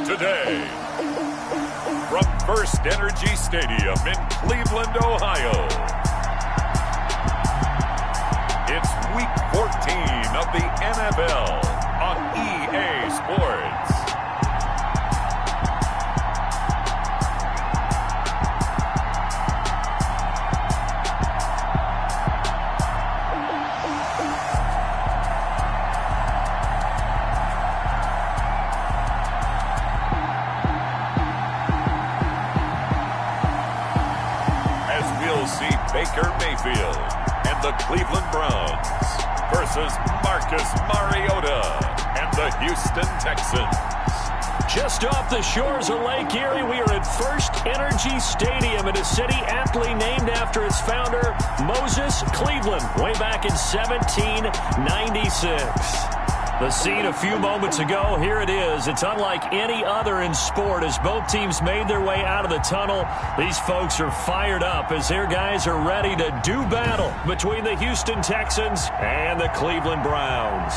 Today, from First Energy Stadium in Cleveland, Ohio, it's Week 14 of the NFL on EA Sports. Baker Mayfield and the Cleveland Browns versus Marcus Mariota and the Houston Texans. Just off the shores of Lake Erie, we are at First Energy Stadium in a city aptly named after its founder, Moses Cleveland, way back in 1796. The scene a few moments ago, here it is. It's unlike any other in sport as both teams made their way out of the tunnel. These folks are fired up as their guys are ready to do battle between the Houston Texans and the Cleveland Browns.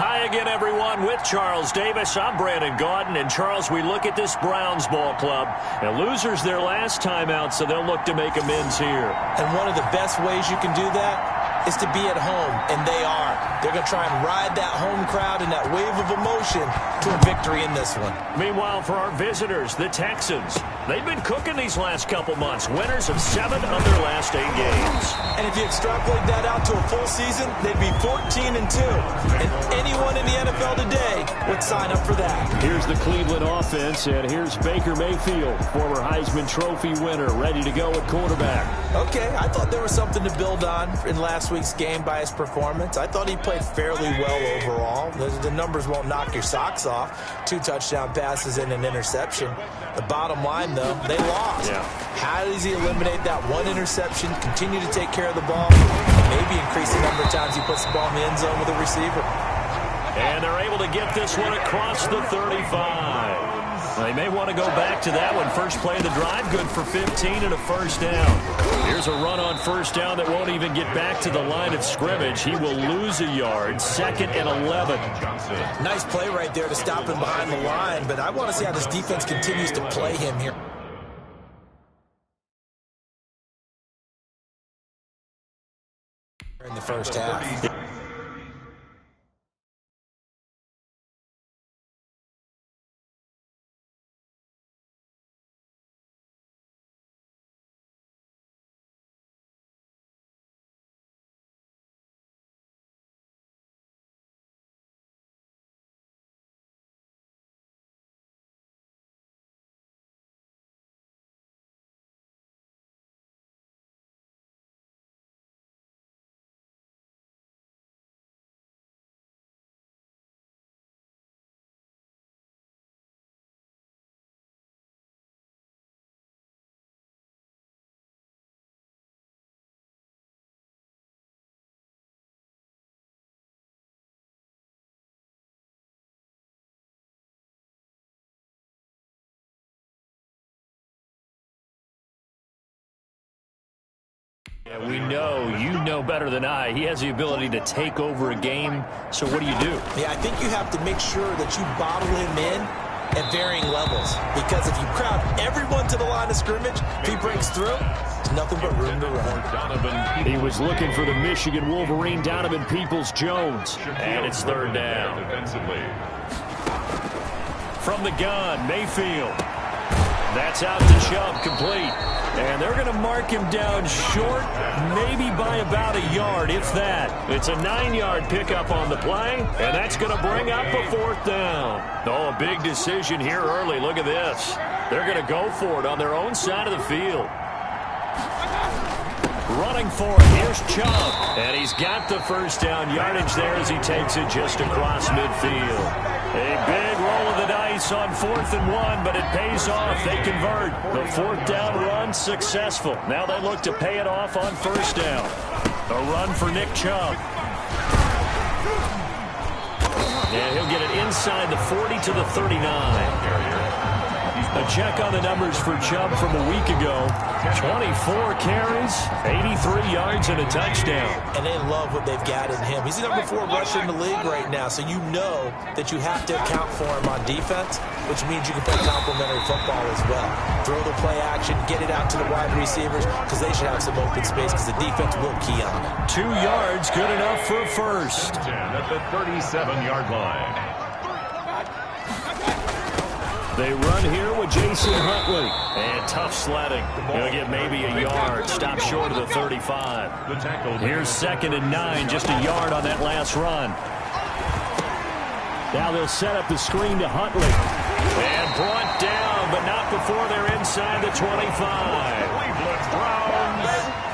Hi again, everyone. With Charles Davis, I'm Brandon Gaudin. And, Charles, we look at this Browns ball club. And losers their last time out, so they'll look to make amends here. And one of the best ways you can do that is to be at home, and they are. They're going to try and ride that home crowd and that wave of emotion to a victory in this one. Meanwhile, for our visitors, the Texans, they've been cooking these last couple months. Winners of 7 of their last 8 games. And if you extrapolate that out to a full season, they'd be 14-2. And anyone in the NFL today would sign up for that. Here's the Cleveland offense, and here's Baker Mayfield, former Heisman Trophy winner, ready to go at quarterback. Okay, I thought there was something to build on in last week's game by his performance. I thought he played fairly well overall. The numbers won't knock your socks off. 2 touchdown passes and an interception. The bottom line, though, they lost. Yeah. How does he eliminate that 1 interception, continue to take care of the ball, maybe increase the number of times he puts the ball in the end zone with a receiver? And they're able to get this one across the 35. They may want to go back to that one. First play of the drive, good for 15 and a first down. Here's a run on first down that won't even get back to the line of scrimmage. He will lose a yard, 2nd and 11. Nice play right there to stop him behind the line, but I want to see how this defense continues to play him here in the first half. Yeah, we know, you know better than I, he has the ability to take over a game. So what do you do? Yeah, I think you have to make sure that you bottle him in at varying levels. Because if you crowd everyone to the line of scrimmage, if he breaks through, there's nothing but room to run. He was looking for the Michigan Wolverine, Donovan Peoples-Jones. And it's 3rd down. From the gun, Mayfield. That's out to Chubb, complete. And they're going to mark him down short, maybe by about a yard, if that. It's a 9-yard pickup on the play, and that's going to bring up a 4th down. Oh, a big decision here early. Look at this. They're going to go for it on their own side of the field. Running for it, here's Chubb. And he's got the first down yardage there as he takes it just across midfield. A big roll of the dice on 4th and 1, but it pays off. They convert. The 4th down run successful. Now they look to pay it off on 1st down. A run for Nick Chubb. And he'll get it inside the 40 to the 39. A check on the numbers for Chubb from a week ago. 24 carries, 83 yards, and a touchdown. And they love what they've got in him. He's the number 4 rusher in the league right now, so you know that you have to account for him on defense, which means you can play complementary football as well. Throw the play action, get it out to the wide receivers, because they should have some open space, because the defense will key on it. 2 yards, good enough for a first. At the 37-yard line. They run here with Jason Huntley. And tough sledding. He'll get maybe a yard. Stop short of the 35. Here's 2nd and 9. Just a yard on that last run. Now they'll set up the screen to Huntley. And brought down, but not before they're inside the 25.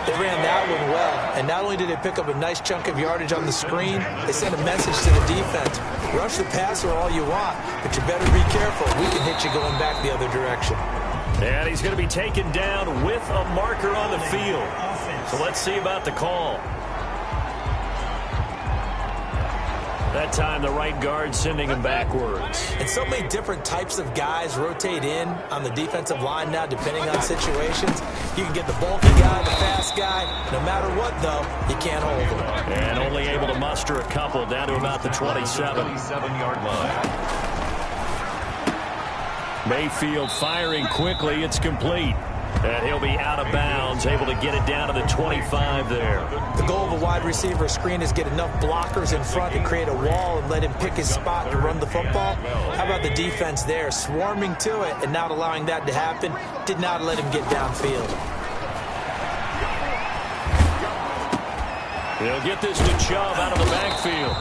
They ran that one well, and not only did they pick up a nice chunk of yardage on the screen, they sent a message to the defense. Rush the passer all you want, but you better be careful. We can hit you going back the other direction. And he's going to be taken down with a marker on the field. So let's see about the call. That time the right guard sending him backwards. And so many different types of guys rotate in on the defensive line now, depending on situations. You can get the bulky guy, the fast guy. No matter what, though, you can't hold them. And only able to muster a couple down to about the 27-yard line. Mayfield firing quickly. It's complete. And he'll be out of bounds, able to get it down to the 25 there. The goal of a wide receiver screen is get enough blockers in front to create a wall and let him pick his spot to run the football. How about the defense there, swarming to it and not allowing that to happen? Did not let him get downfield. They'll get this to Chubb out of the backfield.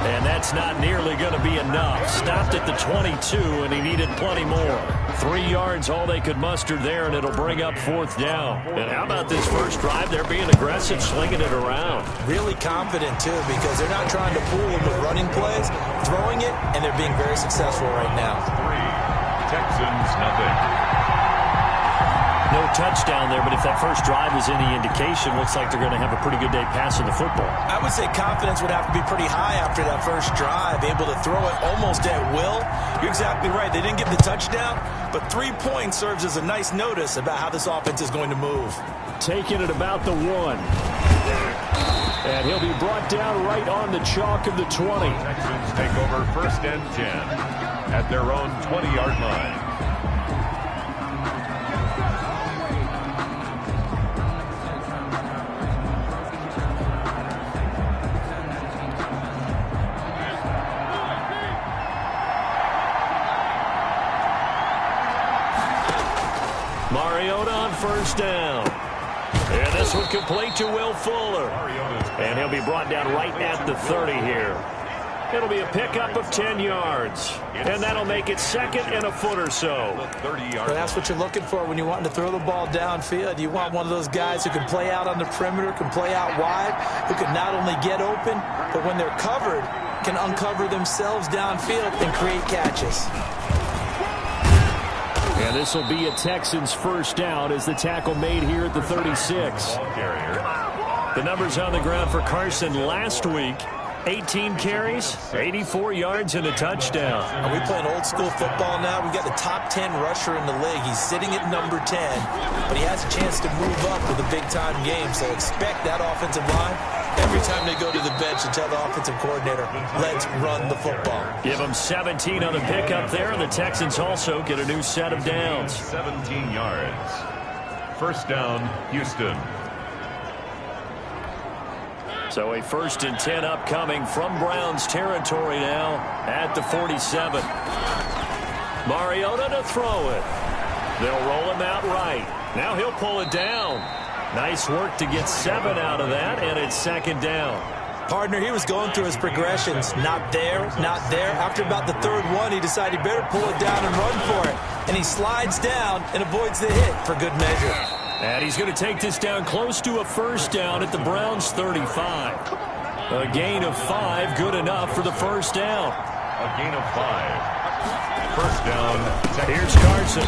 And that's not nearly going to be enough. Stopped at the 22, and he needed plenty more. 3 yards, all they could muster there, and it'll bring up 4th down. And how about this first drive? They're being aggressive, slinging it around. Really confident, too, because they're not trying to fool him with running plays, throwing it, and they're being very successful right now. 3, Texans nothing. No touchdown there, but if that first drive is any indication, looks like they're going to have a pretty good day passing the football. I would say confidence would have to be pretty high after that first drive, able to throw it almost at will. You're exactly right. They didn't get the touchdown, but 3 points serves as a nice notice about how this offense is going to move. Taking it about the 1. And he'll be brought down right on the chalk of the 20. Texans take over 1st and 10 at their own 20-yard line. Mariota on 1st down. And this one complete to Will Fuller. And he'll be brought down right at the 30 here. It'll be a pickup of 10 yards. And that'll make it 2nd and a foot or so. Well, that's what you're looking for when you're wanting to throw the ball downfield. You want one of those guys who can play out on the perimeter, can play out wide, who can not only get open, but when they're covered, can uncover themselves downfield and create catches. And this will be a Texans first down as the tackle made here at the 36. The numbers on the ground for Carson last week. 18 carries, 84 yards, and a touchdown. Are we playing old school football now? We've got the top 10 rusher in the league. He's sitting at number 10, but he has a chance to move up with a big-time game. So expect that offensive line every time they go to the bench to tell the offensive coordinator, let's run the football. Give them 17 on the pickup there, and the Texans also get a new set of downs. 17 yards. 1st down, Houston. So a 1st and 10 upcoming from Browns territory now at the 47. Mariota to throw it. They'll roll him out right. Now he'll pull it down. Nice work to get 7 out of that, and it's 2nd down. Partner, he was going through his progressions. Not there, not there. After about the 3rd one, he decided he better pull it down and run for it. And he slides down and avoids the hit for good measure. And he's going to take this down close to a 1st down at the Browns' 35. A gain of 5, good enough for the 1st down. A gain of 5. 1st down. Here's Carson.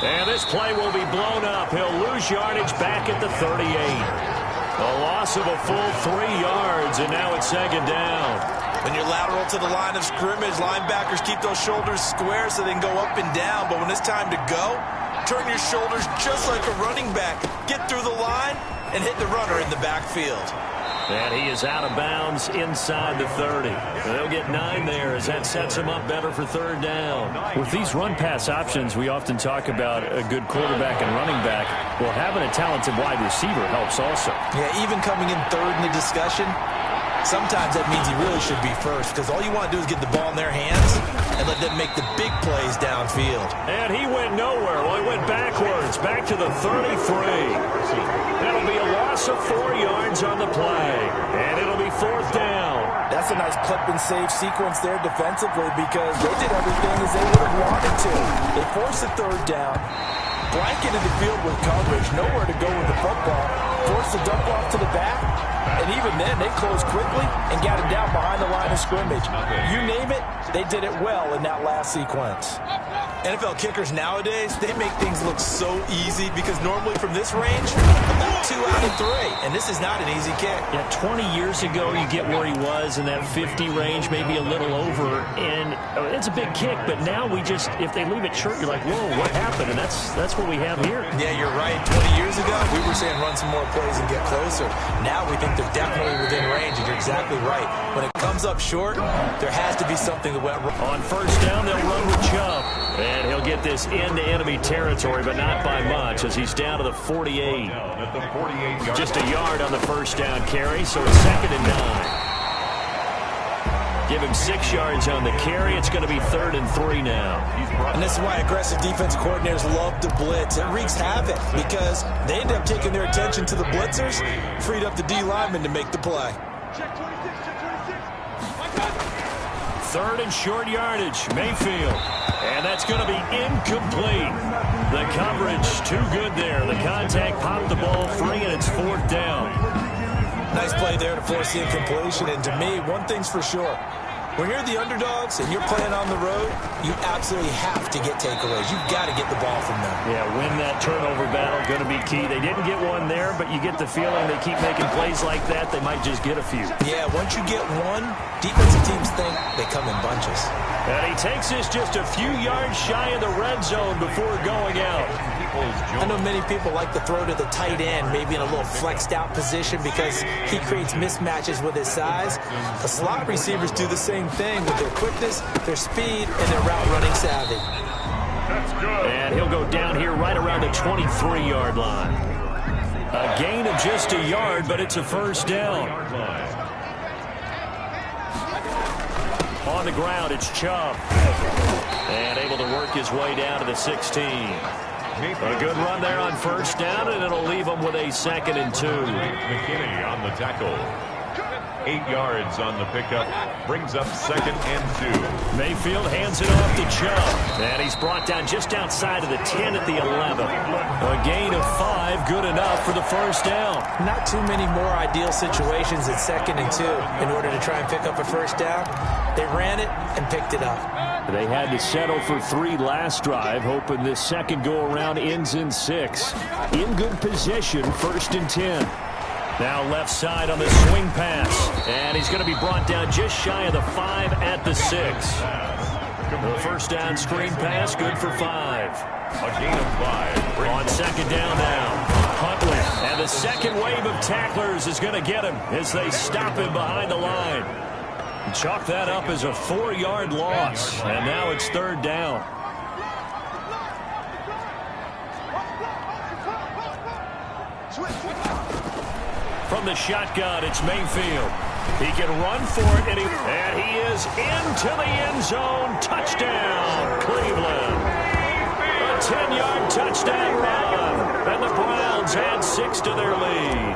And this play will be blown up. He'll lose yardage back at the 38. A loss of a full 3 yards, and now it's 2nd down. When you're lateral to the line of scrimmage, linebackers keep those shoulders square so they can go up and down. But when it's time to go, turn your shoulders just like a running back. Get through the line and hit the runner in the backfield. And he is out of bounds inside the 30. They'll get 9 there as that sets him up better for third down. With these run-pass options, we often talk about a good quarterback and running back. Well, having a talented wide receiver helps also. Yeah, even coming in third in the discussion, sometimes that means he really should be first because all you want to do is get the ball in their hands and let them make the big plays downfield. And he went nowhere. Well, he went backwards, back to the 33. That'll be a loss of 4 yards on the play, and it'll be fourth down. That's a nice clip and save sequence there defensively because they did everything as they would have wanted to. They forced a third down, blanketed the field with coverage, nowhere to go with the football, forced the dump off to the back, and even then they closed quickly and got it down behind the line of scrimmage. You name it, they did it well in that last sequence. NFL kickers nowadays, they make things look so easy because normally from this range, about 2 out of 3, and this is not an easy kick. Yeah, 20 years ago, you get where he was in that 50 range, maybe a little over, and it's a big kick, but now we just, if they leave it short, you're like, whoa, what happened? And that's what we have here. Yeah, you're right. 20 years ago, we were saying run some more plays and get closer. Now we think they're definitely within range, and you're exactly right. When it comes up short, there has to be something that went wrong. On first down, they'll run with Chubb. And he'll get this into enemy territory, but not by much, as he's down to the 48. Just a yard on the first down carry, so it's 2nd and 9. Give him 6 yards on the carry. It's going to be 3rd and 3 now. And this is why aggressive defense coordinators love to blitz. It wreaks havoc because they end up taking their attention to the blitzers, freed up the D lineman to make the play. 3rd and short yardage, Mayfield. And that's going to be incomplete. The coverage too good there. The contact popped the ball free, and it's 4th down. Nice play there to force the incompletion. And to me, one thing's for sure. When you're the underdogs and you're playing on the road, you absolutely have to get takeaways. You've got to get the ball from them. Yeah, win that turnover battle, going to be key. They didn't get one there, but you get the feeling they keep making plays like that, they might just get a few. Yeah, once you get one, defensive teams think they come in bunches. And he takes this just a few yards shy of the red zone before going out. I know many people like to throw to the tight end, maybe in a little flexed out position because he creates mismatches with his size. The slot receivers do the same thing with their quickness, their speed, and their route running savvy. And he'll go down here right around the 23-yard line. A gain of just a yard, but it's a first down. On the ground, it's Chubb. And able to work his way down to the 16. A good run there on first down, and it'll leave him with a 2nd and 2. McKinney on the tackle. 8 yards on the pickup. Brings up 2nd and 2. Mayfield hands it off to Chubb. And he's brought down just outside of the 10 at the 11. A gain of 5, good enough for the first down. Not too many more ideal situations at 2nd and 2 in order to try and pick up a first down. They ran it and picked it up. They had to settle for 3 last drive, hoping this second go-around ends in 6. In good position, 1st and 10. Now left side on the swing pass. And he's going to be brought down just shy of the 5 at the 6. The first down screen pass, good for 5. A gain of 5. On 2nd down now. Huntley. And the second wave of tacklers is going to get him as they stop him behind the line. Chalk that up as a 4-yard loss. And now it's 3rd down. From the shotgun, it's Mayfield. He can run for it, and he is into the end zone. Touchdown, Cleveland. A 10-yard touchdown run, and the Browns add 6 to their lead.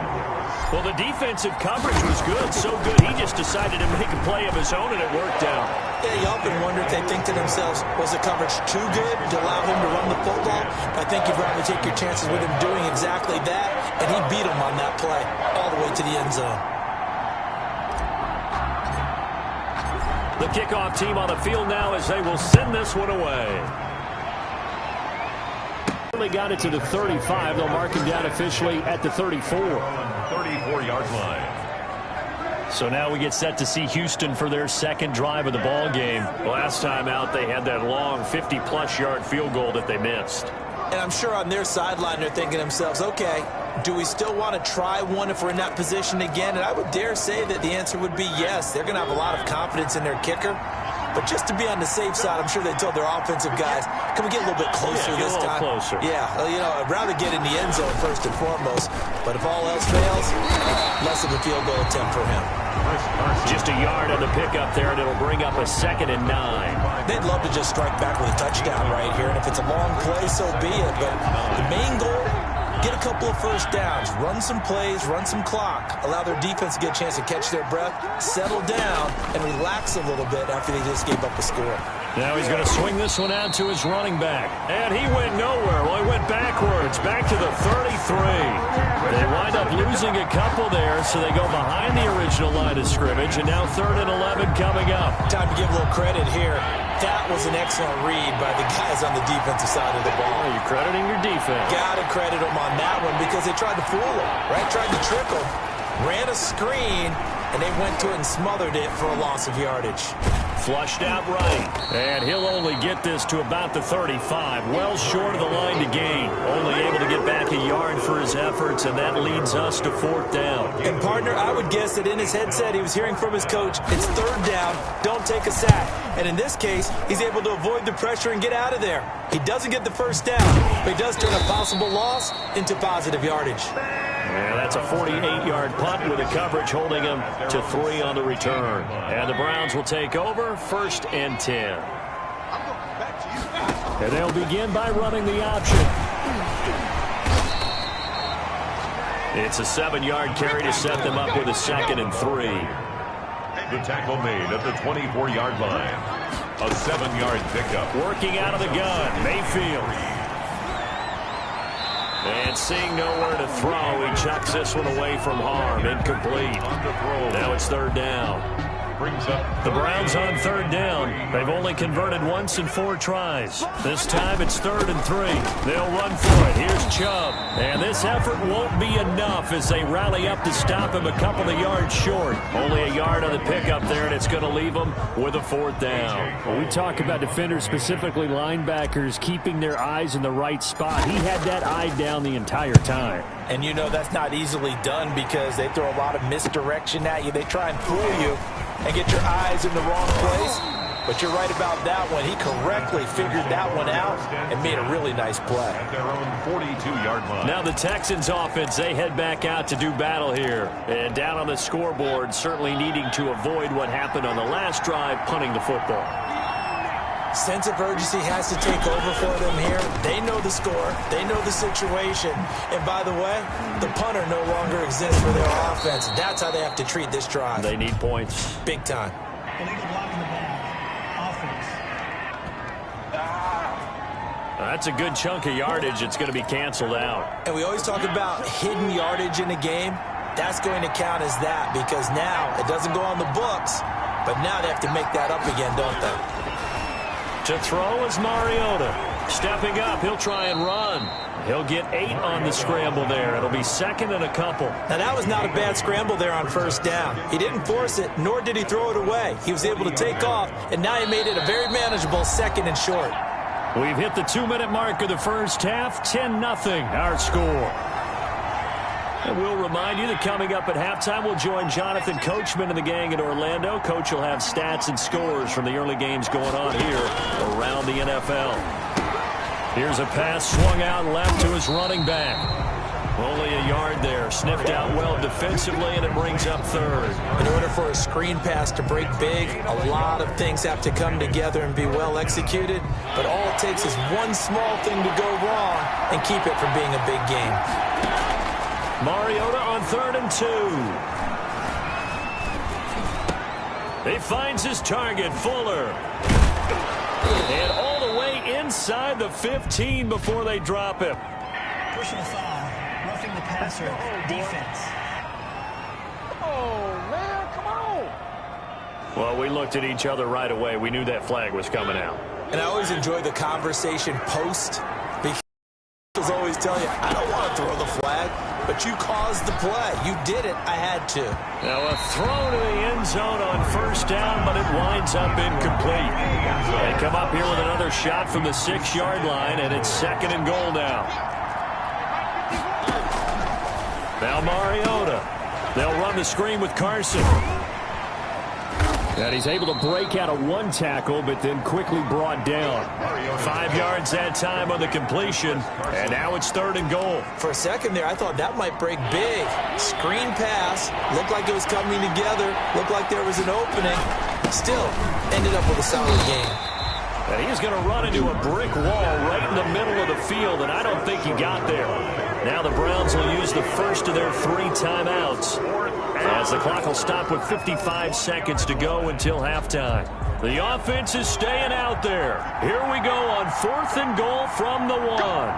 Well, the defensive coverage was good, so good he just decided to make a play of his own, and it worked out. Yeah, you often wonder if they think to themselves, was the coverage too good to allow him to run the football? I think you'd rather take your chances with him doing exactly that, and he beat him on that play all the way to the end zone. The kickoff team on the field now as they will send this one away. They got it to the 35. They'll mark him down officially at the 34. 34-yard line. So now we get set to see Houston for their second drive of the ball game. Last time out, they had that long 50-plus yard field goal that they missed. And I'm sure on their sideline they're thinking to themselves, okay, do we still want to try one if we're in that position again? And I would dare say that the answer would be yes. They're going to have a lot of confidence in their kicker. But just to be on the safe side, I'm sure they told their offensive guys, can we get a little bit closer this time? Closer. Yeah, you know, I'd rather get in the end zone first and foremost. But if all else fails, less of a field goal attempt for him. Just a yard on the pickup there, and it'll bring up a 2nd and 9. They'd love to just strike back with a touchdown right here. And if it's a long play, so be it. But the main goal, get a couple of first downs, run some plays, run some clock, allow their defense to get a chance to catch their breath, settle down, and relax a little bit after they just gave up a score. Now he's going to swing this one out to his running back. And he went nowhere. Well, he went backwards, back to the 33. They wind up losing a couple there, so they go behind the original line of scrimmage, and now 3rd and 11 coming up. Time to give a little credit here. That was an excellent read by the guys on the defensive side of the ball. Oh, you're crediting your defense. Got to credit them on that one because they tried to fool them, right? Tried to trick them. Ran a screen, and they went to it and smothered it for a loss of yardage. Flushed out right. And he'll only get this to about the 35. Well short of the line to gain. Only able to get back a yard for his efforts, and that leads us to 4th down. And, partner, I would guess that in his headset he was hearing from his coach, it's 3rd down, don't take a sack. And in this case, he's able to avoid the pressure and get out of there. He doesn't get the first down, but he does turn a possible loss into positive yardage. And that's a 48-yard punt with the coverage holding him to 3 on the return. And the Browns will take over 1st and 10. And they'll begin by running the option. It's a 7-yard carry to set them up with a 2nd and 3. The tackle made at the 24-yard line. A 7-yard pickup. Working out of the gun, Mayfield. And seeing nowhere to throw, he chucks this one away from harm. Incomplete. Now it's 3rd down. The Browns on 3rd down. They've only converted once in 4 tries. This time it's 3rd and 3. They'll run for it. Here's Chubb. And this effort won't be enough as they rally up to stop him a couple of yards short. Only a yard on the pickup there, and it's going to leave them with a 4th down. Well, we talk about defenders, specifically linebackers, keeping their eyes in the right spot. He had that eye down the entire time. And you know that's not easily done because they throw a lot of misdirection at you. They try and fool you and get your eyes in the wrong place. But you're right about that one. He correctly figured that one out and made a really nice play. At their own 42-yard line. Now the Texans offense, they head back out to do battle here. And down on the scoreboard, certainly needing to avoid what happened on the last drive, punting the football. Sense of urgency has to take over for them here. They know the score. They know the situation. And by the way, the punter no longer exists for their offense. That's how they have to treat this drive. They need points. Big time. Illegal block in the back. Offense. That's a good chunk of yardage. It's going to be canceled out. And we always talk about hidden yardage in a game. That's going to count as that because now it doesn't go on the books, but now they have to make that up again, don't they? To throw is Mariota. Stepping up, he'll try and run. He'll get 8 on the scramble there. It'll be 2nd and a couple. Now, that was not a bad scramble there on 1st down. He didn't force it, nor did he throw it away. He was able to take off, and now he made it a very manageable 2nd and short. We've hit the 2-minute mark of the first half. 10-0 our score. And we'll remind you that coming up at halftime, we'll join Jonathan Coachman and the gang in Orlando. Coach will have stats and scores from the early games going on here around the NFL. Here's a pass swung out left to his running back. Only a yard there. Sniffed out well defensively, and it brings up 3rd. In order for a screen pass to break big, a lot of things have to come together and be well executed. But all it takes is one small thing to go wrong and keep it from being a big game. Mariota on 3rd and 2. He finds his target, Fuller. And all the way inside the 15 before they drop him. Personal foul. Roughing the passer. Defense. Oh, man, come on. Well, we looked at each other right away. We knew that flag was coming out. And I always enjoy the conversation post always tell you, I don't want to throw the flag, but you caused the play. You did it. I had to. Now a throw to the end zone on first down, but it winds up incomplete. They come up here with another shot from the 6-yard line, and it's 2nd and goal now. Now Mariota. They'll run the screen with Carson. And he's able to break out of one tackle, but then quickly brought down. 5 yards that time on the completion, and now it's 3rd and goal. For a second there, I thought that might break big. Screen pass, looked like it was coming together, looked like there was an opening. Still, ended up with a solid game. And he's going to run into a brick wall right in the middle of the field, and I don't think he got there. Now the Browns will use the first of their 3 timeouts, as the clock will stop with 55 seconds to go until halftime. The offense is staying out there. Here we go on 4th and goal from the 1.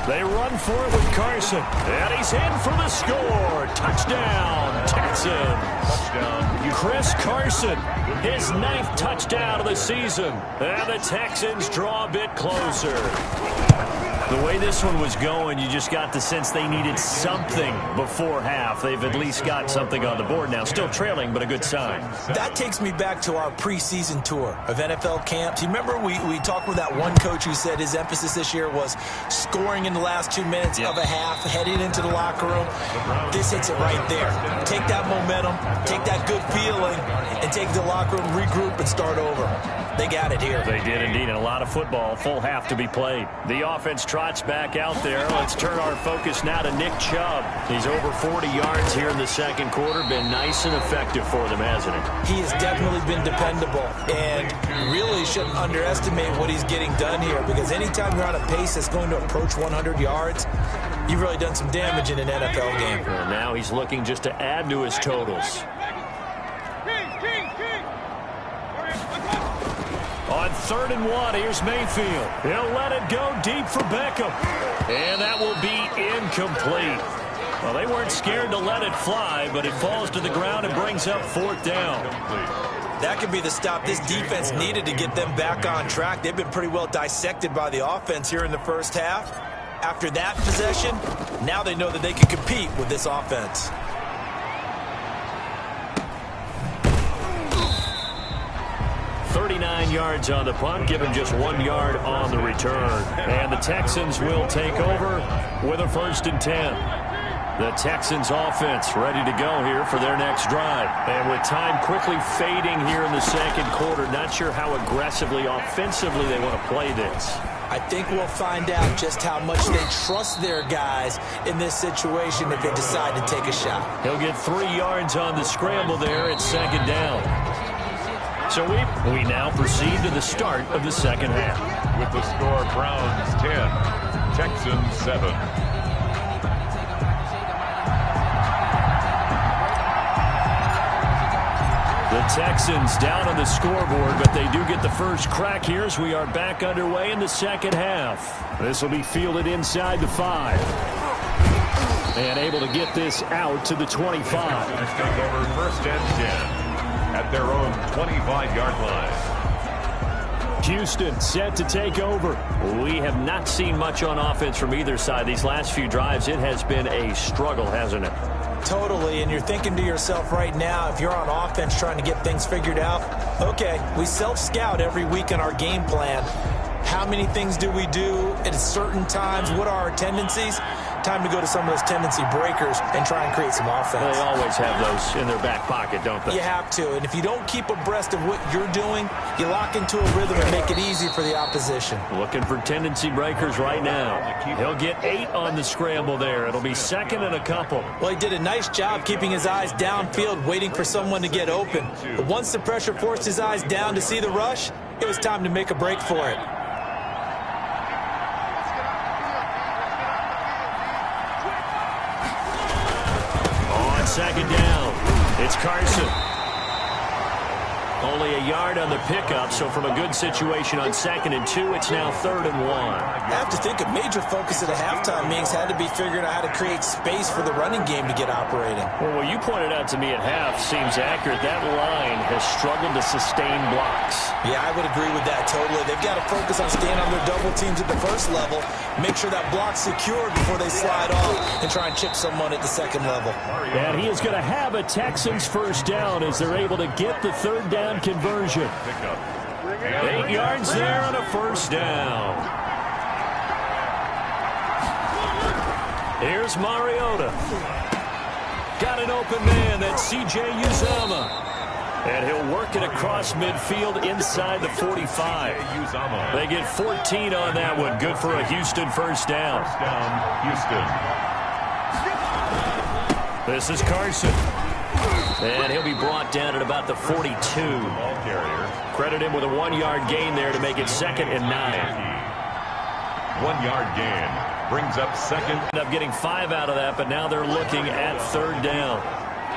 They run for it with Carson, and he's in for the score. Touchdown, Texans. Touchdown. Chris Carson, his 9th touchdown of the season. And the Texans draw a bit closer. The way this one was going, you just got the sense they needed something before half. They've at least got something on the board now. Still trailing, but a good sign. That takes me back to our preseason tour of NFL camps. You remember we talked with that one coach who said his emphasis this year was scoring in the last 2 minutes of a half, heading into the locker room. This hits it right there. Take that momentum, take that good feeling, and take the locker room, regroup, and start over. They got it here. They did indeed, and a lot of football, full half to be played. The offense trots back out there. Let's turn our focus now to Nick Chubb. He's over 40 yards here in the 2nd quarter. Been nice and effective for them, hasn't he? He has definitely been dependable, and really shouldn't underestimate what he's getting done here, because anytime you're on a pace that's going to approach 100 yards, you've really done some damage in an NFL game. And now he's looking just to add to his totals. On 3rd and 1, here's Mayfield. He'll let it go deep for Beckham. And that will be incomplete. Well, they weren't scared to let it fly, but it falls to the ground and brings up 4th down. That could be the stop this defense needed to get them back on track. They've been pretty well dissected by the offense here in the first half. After that possession, now they know that they can compete with this offense. 39 yards on the punt, give him just 1 yard on the return. And the Texans will take over with a 1st and 10. The Texans offense ready to go here for their next drive. And with time quickly fading here in the 2nd quarter, not sure how aggressively, offensively they want to play this. I think we'll find out just how much they trust their guys in this situation if they decide to take a shot. He'll get 3 yards on the scramble there at 2nd down. So we now proceed to the start of the 2nd half. With the score, Browns 10, Texans 7. The Texans down on the scoreboard, but they do get the first crack here as we are back underway in the 2nd half. This will be fielded inside the 5. And able to get this out to the 25. Texans take over 1st and 10 at their own 25-yard line. Houston set to take over. We have not seen much on offense from either side. These last few drives, it has been a struggle, hasn't it? Totally, and you're thinking to yourself right now, if you're on offense trying to get things figured out, okay, we self-scout every week in our game plan. How many things do we do at certain times? What are our tendencies? Time to go to some of those tendency breakers and try and create some offense. They always have those in their back pocket, don't they? You have to, and if you don't keep abreast of what you're doing, you lock into a rhythm and make it easy for the opposition. Looking for tendency breakers right now. He'll get 8 on the scramble there. It'll be 2nd and a couple. Well, he did a nice job keeping his eyes downfield, waiting for someone to get open. But once the pressure forced his eyes down to see the rush, it was time to make a break for it. On 2nd down, it's Carson. Only a yard on the pickup, so from a good situation on 2nd and 2, it's now 3rd and 1. I have to think a major focus at a halftime meetings had to be figuring out how to create space for the running game to get operating. Well, what you pointed out to me at half seems accurate. That line has struggled to sustain blocks. Yeah, I would agree with that totally. They've got to focus on staying on their double teams at the first level, make sure that block's secured before they slide off and try and chip someone at the second level. And he is going to have a Texans first down as they're able to get the 3rd down conversion. 8 yards there on a first down. Here's Mariota. Got an open man. That's C.J. Uzomah. And he'll work it across midfield inside the 45. They get 14 on that one. Good for a Houston first down. Houston. This is Carson. And he'll be brought down at about the 42. Credit him with a 1-yard gain there to make it 2nd and 9. 1-yard gain. Brings up 2nd. End up getting 5 out of that, but now they're looking at 3rd down.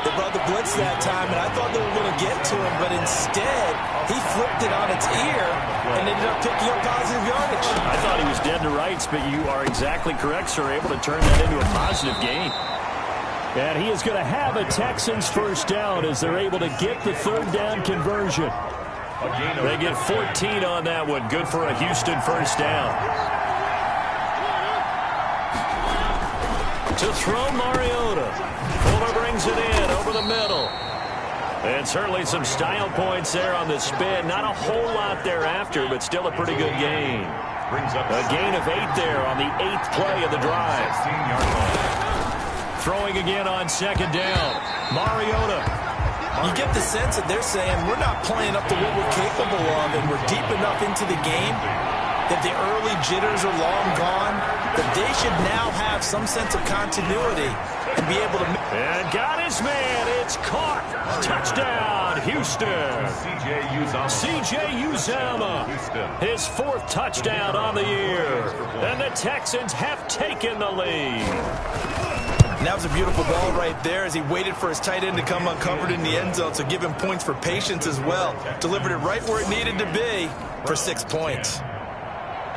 They brought the blitz that time, and I thought they were going to get to him, but instead, he flipped it on its ear and ended up picking up positive yardage. I thought he was dead to rights, but you are exactly correct, sir. Able to turn that into a positive gain. And he is going to have a Texans first down as they're able to get the 3rd down conversion. They get 14 on that one. Good for a Houston first down. To throw Mariota. Fuller brings it in over the middle. And certainly some style points there on the spin. Not a whole lot thereafter, but still a pretty good gain. A gain of 8 there on the 8th play of the drive. Throwing again on 2nd down. Mariota. You get the sense that they're saying we're not playing up to what we're capable of, and we're deep enough into the game that the early jitters are long gone, that they should now have some sense of continuity and be able to... And got his man. It's caught. Touchdown, Houston. C.J. Uzomah. His 4th touchdown on the year. And the Texans have taken the lead. And that was a beautiful ball right there as he waited for his tight end to come uncovered in the end zone, so give him points for patience as well. Delivered it right where it needed to be for 6 points.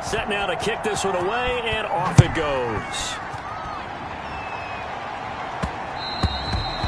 Set now to kick this one away, and off it goes.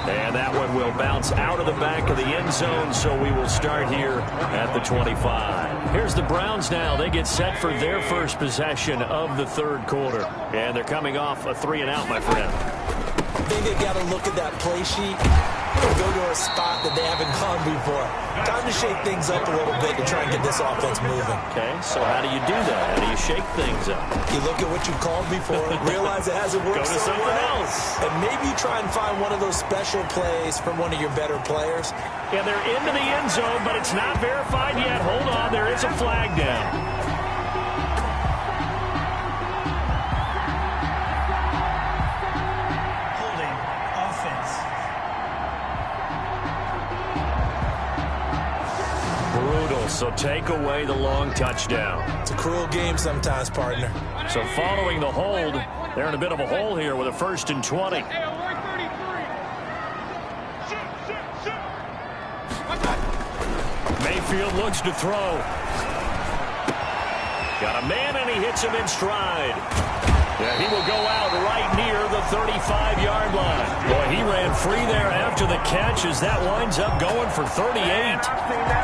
And that one will bounce out of the back of the end zone, so we will start here at the 25. Here's the Browns now. They get set for their first possession of the 3rd quarter. And they're coming off a 3-and-out, my friend. I think they've got to look at that play sheet and go to a spot that they haven't gone before. Time to shake things up a little bit to try and get this offense moving. Okay, so how do you do that? How do you shake things up? You look at what you've called before, realize it hasn't worked Go to so something well, else. and maybe try and find one of those special plays from one of your better players. Yeah, they're into the end zone, but it's not verified yet. Hold on, there is a flag down. So take away the long touchdown. It's a cruel game sometimes, partner. So following the hold, they're in a bit of a hole here with a 1st and 20. Mayfield looks to throw. Got a man, and he hits him in stride. Yeah, he will go out right near the 35-yard line. Boy, he ran free there after the catch as that winds up going for 38.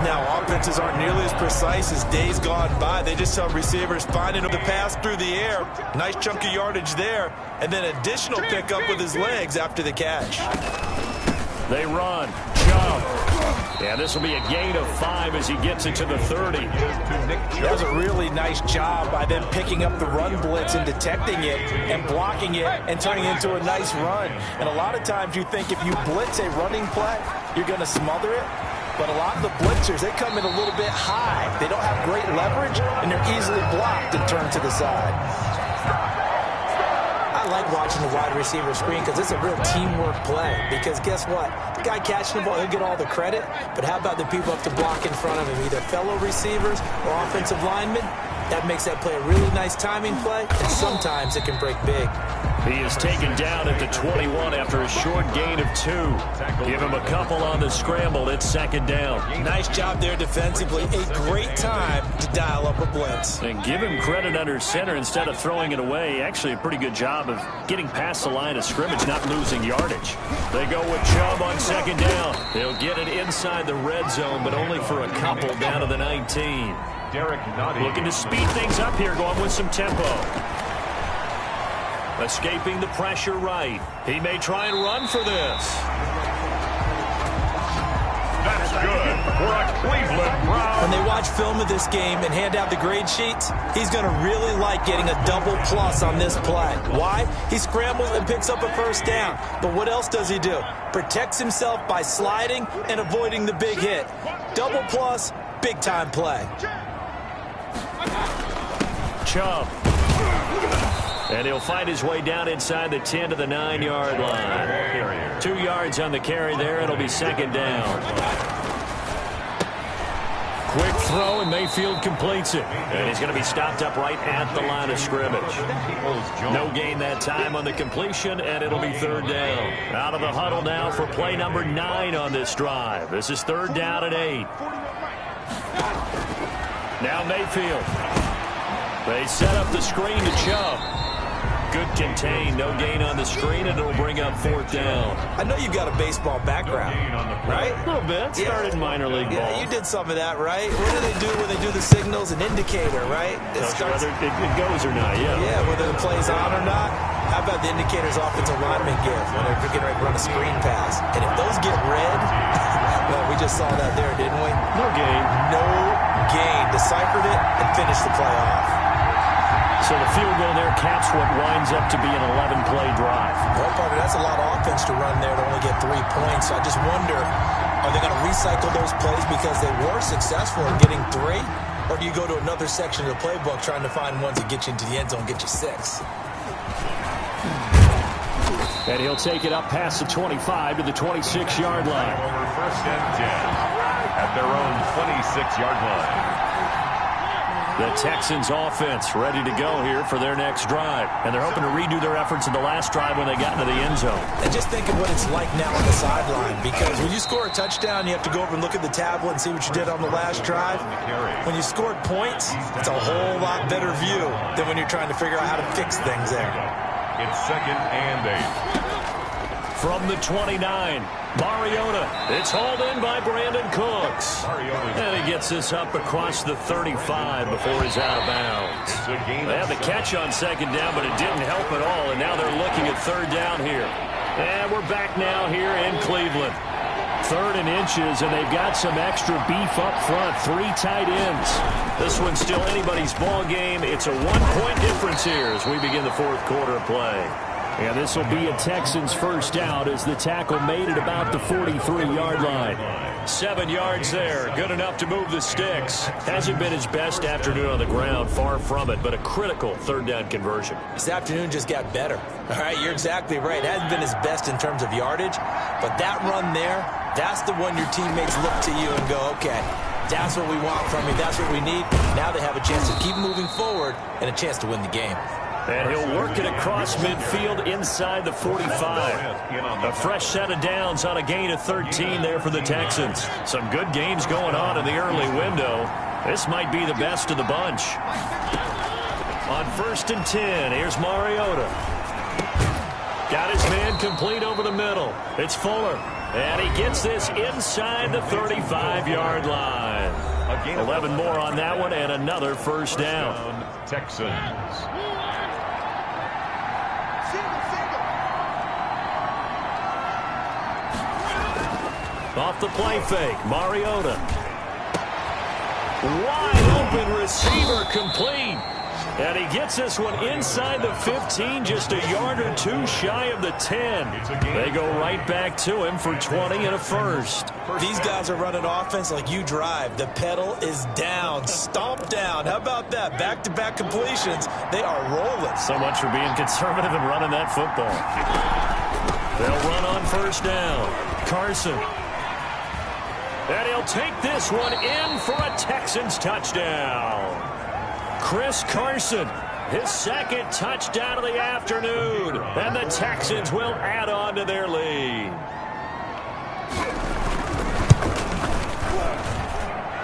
Now, offenses aren't nearly as precise as days gone by. They just have receivers finding the pass through the air. Nice chunk of yardage there. And then additional pickup with his legs after the catch. They run. Jump. Yeah, this will be a gain of 5 as he gets it to the 30. That was a really nice job by them picking up the run blitz and detecting it and blocking it and turning it into a nice run. And a lot of times you think if you blitz a running play, you're going to smother it. But a lot of the blitzers, they come in a little bit high. They don't have great leverage, and they're easily blocked and turned to the side. I like watching the wide receiver screen because it's a real teamwork play. Because guess what? The guy catching the ball, he'll get all the credit. But how about the people up to block in front of him, either fellow receivers or offensive linemen? That makes that play a really nice timing play, and sometimes it can break big. He is taken down at the 21 after a short gain of 2. Give him a couple on the scramble. It's second down. Nice job there defensively. A great time to dial up a blitz. And give him credit under center instead of throwing it away. Actually, a pretty good job of getting past the line of scrimmage, not losing yardage. They go with Chubb on second down. They'll get it inside the red zone, but only for a couple down to the 19. Looking to speed things up here, going with some tempo. Escaping the pressure right. He may try and run for this. That's good for a Cleveland Brown. When they watch film of this game and hand out the grade sheets, he's going to really like getting a double plus on this play. Why? He scrambles and picks up a first down. But what else does he do? Protects himself by sliding and avoiding the big hit. Double plus, big time play. Chubb. And he'll find his way down inside the 10 to the 9-yard line. 2 yards on the carry there. It'll be second down. Quick throw, and Mayfield completes it. And he's going to be stopped up right at the line of scrimmage. No gain that time on the completion, and it'll be third down. Out of the huddle now for play number 9 on this drive. This is third down and 8. Now Mayfield. They set up the screen to Chubb. Good contain, no gain on the screen, and it'll bring up fourth down. I know you've got a baseball background, right? A little bit. Started minor league ball. Yeah, you did some of that, right? What do they do when they do the signals? An indicator, right? Whether it goes or not, yeah. Yeah, whether the play's on or not. How about the indicators offensive linemen give when they're getting ready to run a screen pass? And if those get red, well, we just saw that there, didn't we? No gain. No gain. Deciphered it and finished the play off. So the field goal there caps what winds up to be an 11-play drive. Well, Parker, that's a lot of offense to run there to only get 3 points. So I just wonder, are they going to recycle those plays because they were successful in getting 3? Or do you go to another section of the playbook trying to find ones that get you into the end zone and get you 6? And he'll take it up past the 25 to the 26-yard line. Over first and 10 at their own 26-yard line. The Texans offense ready to go here for their next drive. And they're hoping to redo their efforts in the last drive when they got into the end zone. And just think of what it's like now on the sideline. Because when you score a touchdown, you have to go over and look at the tablet and see what you did on the last drive. When you scored points, it's a whole lot better view than when you're trying to figure out how to fix things there. It's second and 8. From the 29, Mariota. It's hauled in by Brandon Cooks. And he gets this up across the 35 before he's out of bounds. They have the catch on second down, but it didn't help at all. And now they're looking at third down here. And we're back now here in Cleveland. 3rd and inches, and they've got some extra beef up front. 3 tight ends. This one's still anybody's ball game. It's a 1-point difference here as we begin the fourth quarter of play. And this will be a Texans first out as the tackle made it about the 43-yard line. 7 yards there. Good enough to move the sticks. Hasn't been his best afternoon on the ground. Far from it, but a critical third down conversion. This afternoon just got better. All right, you're exactly right. It hasn't been his best in terms of yardage, but that run there, that's the one your teammates look to you and go, okay, that's what we want from you. That's what we need. Now they have a chance to keep moving forward and a chance to win the game. And he'll work it across midfield inside the 45. A fresh set of downs on a gain of 13 there for the Texans. Some good games going on in the early window. This might be the best of the bunch. On 1st and 10, here's Mariota. Got his man complete over the middle. It's Fuller. And he gets this inside the 35-yard line. 11 more on that one and another first down. Texans. Off the play fake, Mariota. Wide open receiver complete. And he gets this one inside the 15, just a yard or 2 shy of the 10. They go right back to him for 20 and a first. These guys are running offense like you drive. The pedal is down, stomp down. How about that? Back-to-back completions. They are rolling. So much for being conservative and running that football. They'll run on first down. Carson. And he'll take this one in for a Texans touchdown. Chris Carson his second touchdown of the afternoon. And the Texans will add on to their lead.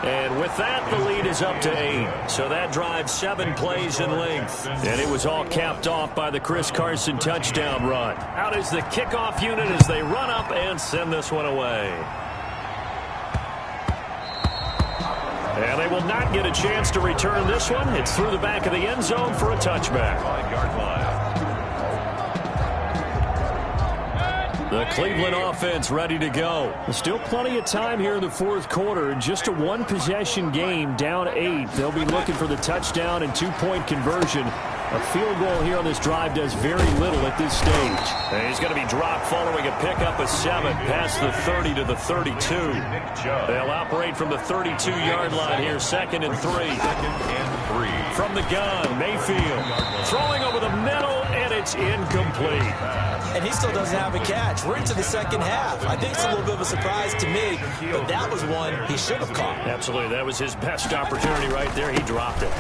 And with that, the lead is up to 8. So that drives 7 plays in length. And it was all capped off by the Chris Carson touchdown run. Out is the kickoff unit as they run up and send this one away. And they will not get a chance to return this one. It's through the back of the end zone for a touchback. 5-yard line. The Cleveland offense ready to go. Still plenty of time here in the fourth quarter. Just a one-possession game, down 8. They'll be looking for the touchdown and 2-point conversion. A field goal here on this drive does very little at this stage. And he's going to be dropped following a pickup of 7 past the 30 to the 32. They'll operate from the 32-yard line here, 2nd and 3. From the gun, Mayfield throwing over the middle, and it's incomplete. And he still doesn't have a catch. We're into the second half. I think it's a little bit of a surprise to me, but that was one he should have caught. Absolutely. That was his best opportunity right there. He dropped it.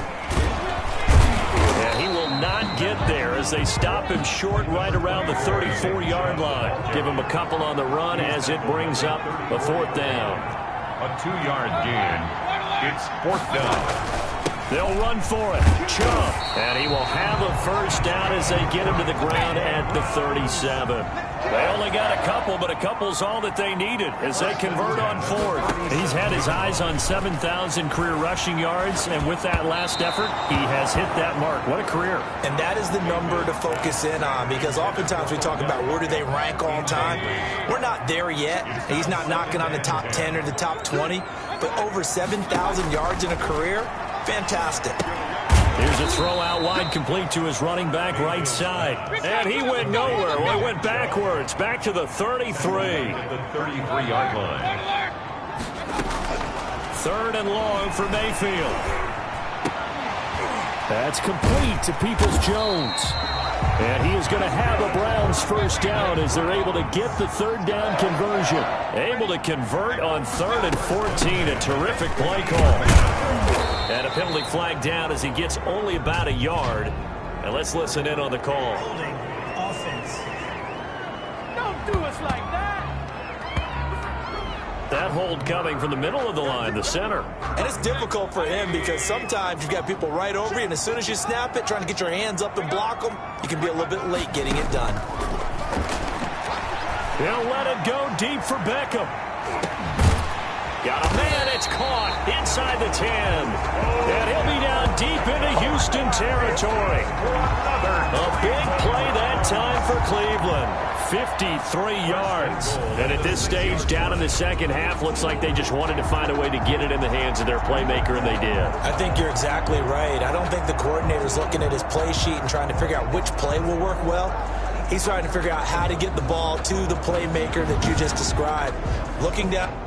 And he will not get there as they stop him short right around the 34-yard line. Give him a couple on the run as it brings up a 4th down. A 2-yard gain. It's 4th down. They'll run for it. Chubb. And he will have a first down as they get him to the ground at the 37. They only got a couple, but a couple's all that they needed as they convert on 4th. He's had his eyes on 7,000 career rushing yards, and with that last effort, he has hit that mark. What a career. And that is the number to focus in on, because oftentimes we talk about where do they rank all time. We're not there yet. He's not knocking on the top 10 or the top 20, but over 7,000 yards in a career, fantastic. Here's a throw out wide, complete to his running back right side. And he went nowhere. Well, he went backwards, back to the 33. The 33-yard line. 3rd and long for Mayfield. That's complete to Peoples-Jones. And he is going to have a Browns first down as they're able to get the 3rd down conversion. Able to convert on 3rd and 14. A terrific play call. And a penalty flag down as he gets only about a yard. And let's listen in on the call. Holding offense. Don't do us like that. That hold coming from the middle of the line, the center. And it's difficult for him because sometimes you've got people right over you, and as soon as you snap it, trying to get your hands up and block them, you can be a little bit late getting it done. He'll let it go deep for Beckham. Got a man, it's caught inside the 10. And he'll be down deep into Houston territory. A big play that time for Cleveland. 53 yards. And at this stage, down in the second half, looks like they just wanted to find a way to get it in the hands of their playmaker, and they did. I think you're exactly right. I don't think the coordinator's looking at his play sheet and trying to figure out which play will work well. He's trying to figure out how to get the ball to the playmaker that you just described. Looking down.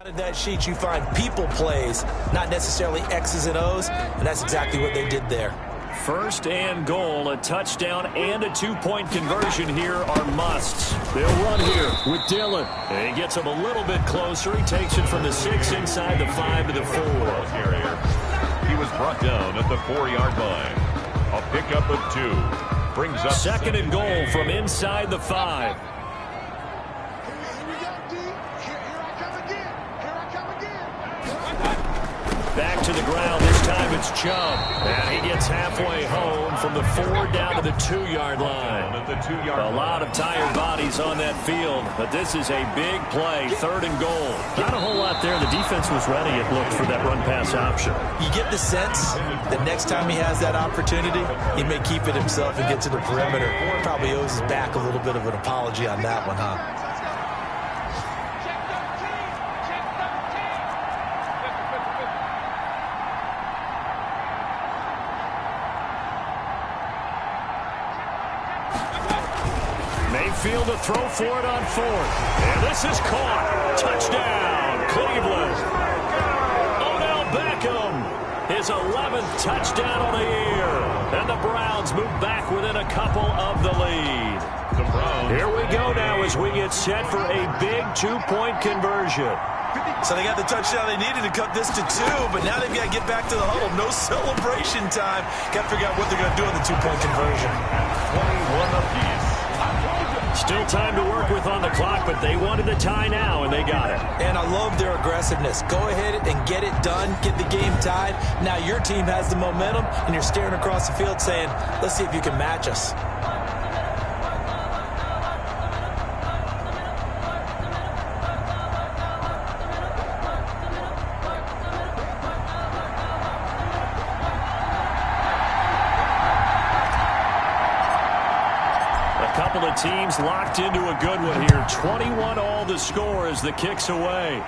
Out of that sheet, you find people plays, not necessarily X's and O's, and that's exactly what they did there. 1st and goal, a touchdown and a 2-point conversion here are musts. They'll run here with Dillon. And he gets him a little bit closer. He takes it from the 6 inside the 5 to the 4. He was brought down at the 4-yard line. A pickup of 2. Brings up 2nd and goal from inside the 5. Back to the ground. This time it's Chubb. And he gets halfway home from the 4 down to the 2-yard line. A lot of tired bodies on that field, but this is a big play. 3rd and goal. Not a whole lot there. The defense was ready, it looked, for that run-pass option. You get the sense that next time he has that opportunity, he may keep it himself and get to the perimeter. Probably owes his back a little bit of an apology on that one, huh? Mayfield to throw for it on fourth. And this is caught. Touchdown, Cleveland. Odell Beckham, his 11th touchdown of the year. And the Browns move back within a couple of the lead. Here we go now as we get set for a big two-point conversion. So they got the touchdown they needed to cut this to 2, but now they've got to get back to the huddle. No celebration time. Got to figure out what they're going to do on the two-point conversion. 21 apiece. Still time to work with on the clock, but they wanted the tie now, and they got it. And I love their aggressiveness. Go ahead and get it done. Get the game tied. Now your team has the momentum, and you're staring across the field saying, let's see if you can match us. Couple of teams locked into a good one here. 21 all the score as the kick's away.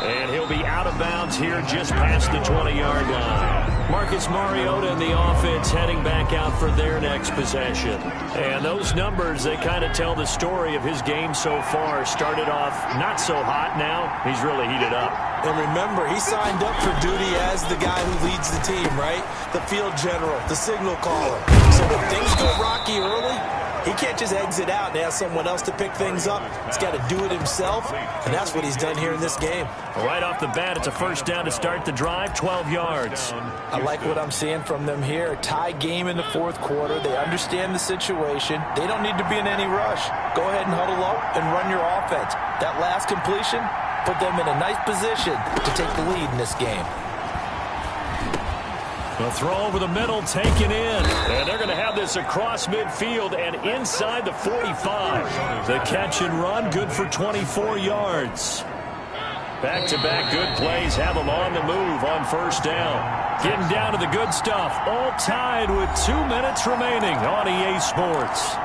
And he'll be out of bounds here just past the 20-yard line. Marcus Mariota and the offense heading back out for their next possession. And those numbers, they kind of tell the story of his game so far. Started off not so hot. Now he's really heated up. And remember, he signed up for duty as the guy who leads the team, right? The field general, the signal caller. So when things go rocky early, he can't just exit out and ask someone else to pick things up. He's got to do it himself, and that's what he's done here in this game. Right off the bat, it's a first down to start the drive, 12 yards. I like what I'm seeing from them here. A tie game in the fourth quarter. They understand the situation. They don't need to be in any rush. Go ahead and huddle up and run your offense. That last completion put them in a nice position to take the lead in this game. The throw over the middle, taken in. And they're going to have this across midfield and inside the 45. The catch and run, good for 24 yards. Back-to-back good plays have them on the move on first down. Getting down to the good stuff. All tied with 2 minutes remaining on EA Sports.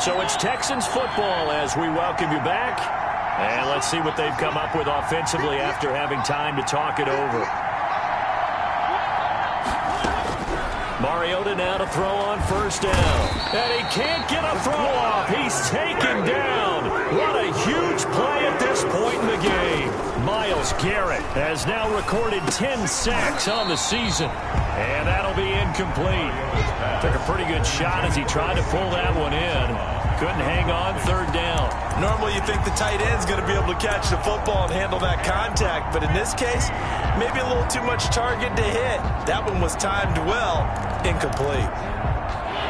So it's Texans football as we welcome you back. And let's see what they've come up with offensively after having time to talk it over. Mariota now to throw on first down. And he can't get a throw off. He's taken down. What a huge play at this point in the game. Myles Garrett has now recorded 10 sacks on the season. And that'll be incomplete. Took a pretty good shot as he tried to pull that one in. Couldn't hang on, third down. Normally you think the tight end's going to be able to catch the football and handle that contact, but in this case, maybe a little too much target to hit. That one was timed well, incomplete.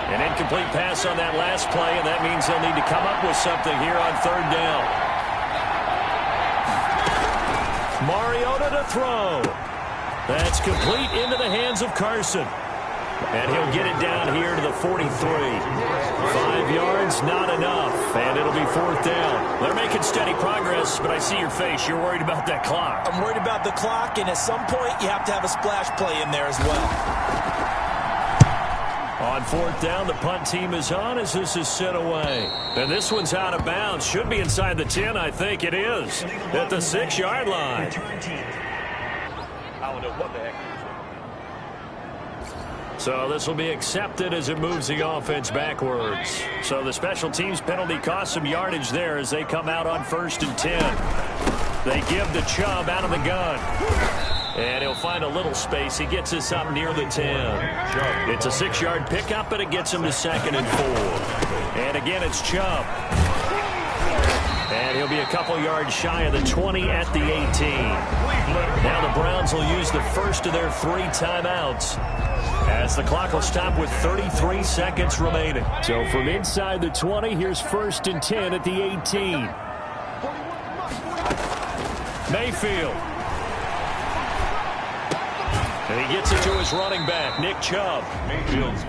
An incomplete pass on that last play, and that means they'll need to come up with something here on third down. Mariota to throw. That's complete into the hands of Carson. And he'll get it down here to the 43. 5 yards, not enough. And it'll be fourth down. They're making steady progress, but I see your face. You're worried about that clock. I'm worried about the clock, and at some point, you have to have a splash play in there as well. On fourth down, the punt team is on as this is sent away. And this one's out of bounds. Should be inside the 10, I think it is. At the 6-yard line. I don't know what the heck. So this will be accepted as it moves the offense backwards. So the special teams penalty cost some yardage there as they come out on 1st and 10. They give the Chubb out of the gun. And he'll find a little space. He gets us up near the 10. It's a 6-yard pickup, but it gets him to 2nd and 4. And again, it's Chubb. And he'll be a couple yards shy of the 20 at the 18. Now the Browns will use the first of their 3 timeouts, as the clock will stop with 33 seconds remaining. So from inside the 20, here's 1st and 10 at the 18. Mayfield. And he gets it to his running back, Nick Chubb.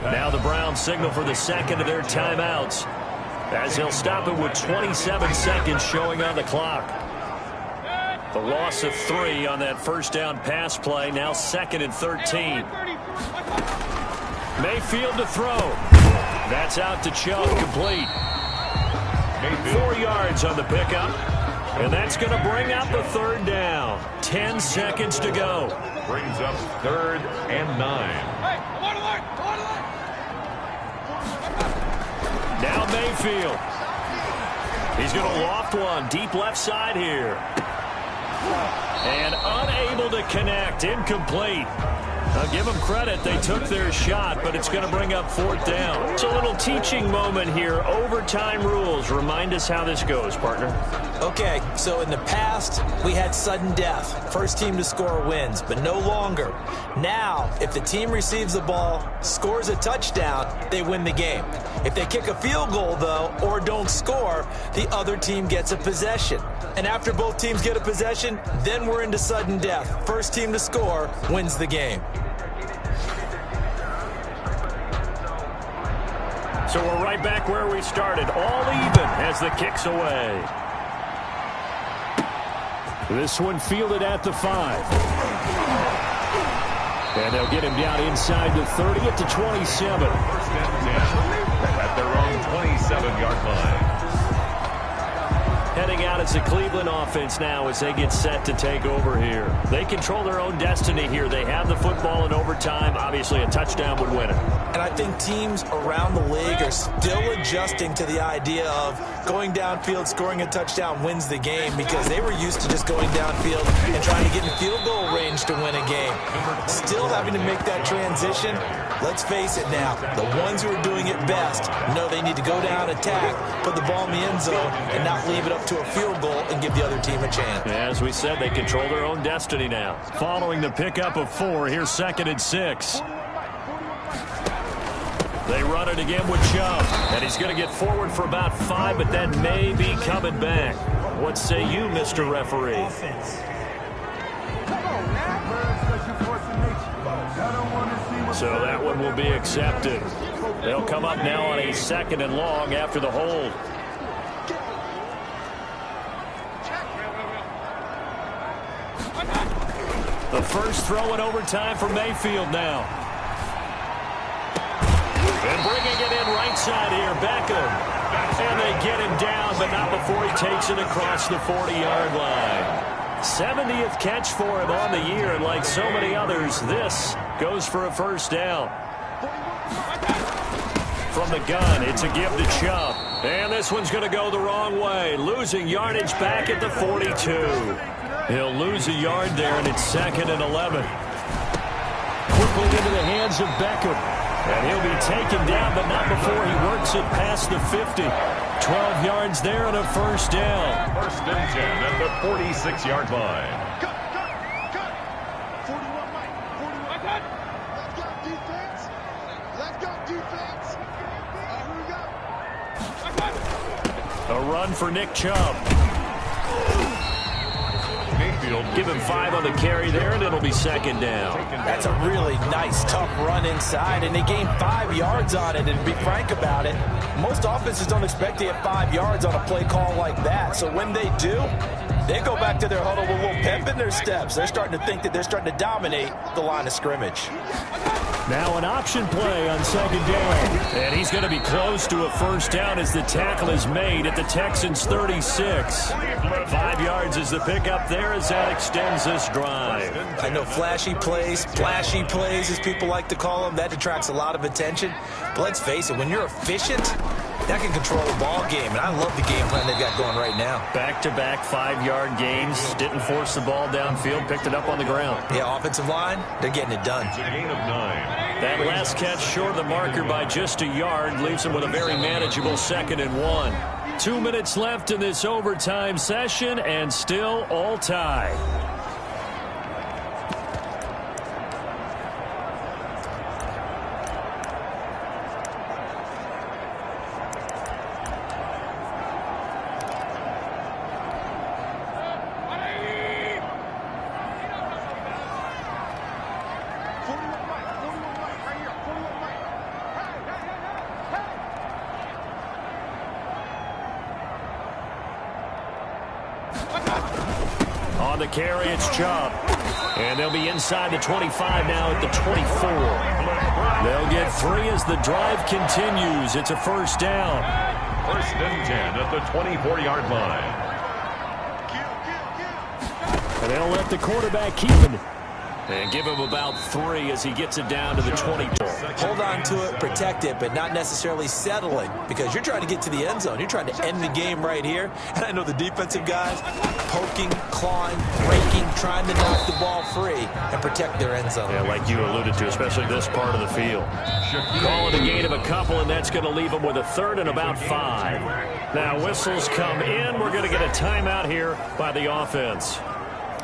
Now the Browns signal for the second of their timeouts, as he'll stop it with 27 seconds showing on the clock. The loss of 3 on that first down pass play. Now 2nd and 13. Mayfield to throw. That's out to Chubb, complete. 4 yards on the pickup. And that's going to bring up a third down. 10 seconds to go. Brings up 3rd and 9. Now Mayfield. He's going to loft one deep left side here. And unable to connect. Incomplete. I'll give them credit. They took their shot, but it's going to bring up 4th down. It's a little teaching moment here. Overtime rules. Remind us how this goes, partner. Okay, so in the past, we had sudden death. First team to score wins, but no longer. Now, if the team receives the ball, scores a touchdown, they win the game. If they kick a field goal, though, or don't score, the other team gets a possession. And after both teams get a possession, then we're into sudden death. First team to score wins the game. So we're right back where we started, all even as the kick's away. This one fielded at the 5. And they'll get him down inside the 30 at the 27. First and 10 at their own 27-yard line. Heading out as the Cleveland offense now as they get set to take over here. They control their own destiny here. They have the football in overtime. Obviously, a touchdown would win it. And I think teams around the league are still adjusting to the idea of going downfield, scoring a touchdown wins the game, because they were used to just going downfield and trying to get in field goal range to win a game. Still having to make that transition. Let's face it now, the ones who are doing it best know they need to go down, attack, put the ball in the end zone, and not leave it up to a field goal and give the other team a chance. As we said, they control their own destiny now. Following the pickup of 4, here's 2nd and 6. They run it again with Chubb, and he's going to get forward for about 5, but that may be coming back. What say you, Mr. Referee? Offense. So that one will be accepted. They'll come up now on a 2nd and long after the hold. The first throw in overtime for Mayfield now. And bringing it in right side here, Beckham. And they get him down, but not before he takes it across the 40-yard line. 70th catch for him on the year, and like so many others, this goes for a first down. From the gun, it's a give to Chubb. And this one's going to go the wrong way, losing yardage back at the 42. He'll lose a yard there, and it's 2nd and 11. Quickly into the hands of Beckham. And he'll be taken down, but not before he works it past the 50. 12 yards there and a first down. First and 10 at the 46-yard line. A run for Nick Chubb. Give him 5 on the carry there, and it'll be 2nd down. That's a really nice, tough run inside, and they gained 5 yards on it. And to be frank about it, most offenses don't expect to get 5 yards on a play call like that. So when they do, they go back to their huddle with a little pep in their steps. They're starting to think that they're starting to dominate the line of scrimmage. Now an option play on 2nd down. And he's going to be close to a first down as the tackle is made at the Texans' 36. 5 yards is the pickup there as that extends this drive. I know flashy plays, splashy plays, as people like to call them, that attracts a lot of attention. But let's face it, when you're efficient, that can control a ball game. And I love the game plan they've got going right now. Back-to-back 5-yard gains. Didn't force the ball downfield. Picked it up on the ground. Yeah, offensive line, they're getting it done. It's a gain of 9. That last catch short of the marker by just a yard leaves him with a very manageable 2nd and 1. 2 minutes left in this overtime session, and still all tied. On the carry, it's Chubb. And they'll be inside the 25 now at the 24. They'll get 3 as the drive continues. It's a first down. First and 10 at the 24-yard line. And they'll let the quarterback keep it. And give him about 3 as he gets it down to the 20. Hold on to it, protect it, but not necessarily settling, because you're trying to get to the end zone. You're trying to end the game right here. And I know the defensive guys poking, clawing, breaking, trying to knock the ball free and protect their end zone. Yeah, like you alluded to, especially this part of the field. Calling a gain of a couple, and that's going to leave them with a 3rd and about 5. Now whistles come in. We're going to get a timeout here by the offense.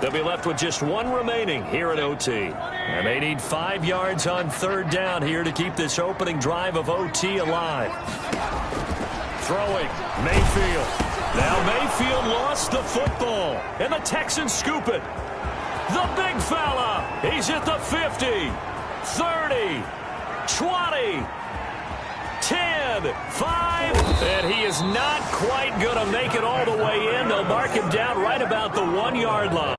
They'll be left with just 1 remaining here at OT. And they need 5 yards on 3rd down here to keep this opening drive of OT alive. Throwing, Mayfield. Now Mayfield lost the football, and the Texans scoop it. The big fella, he's at the 50, 30, 20, 10, 5, and he is not quite going to make it all the way in. They'll mark him down right about the 1-yard line.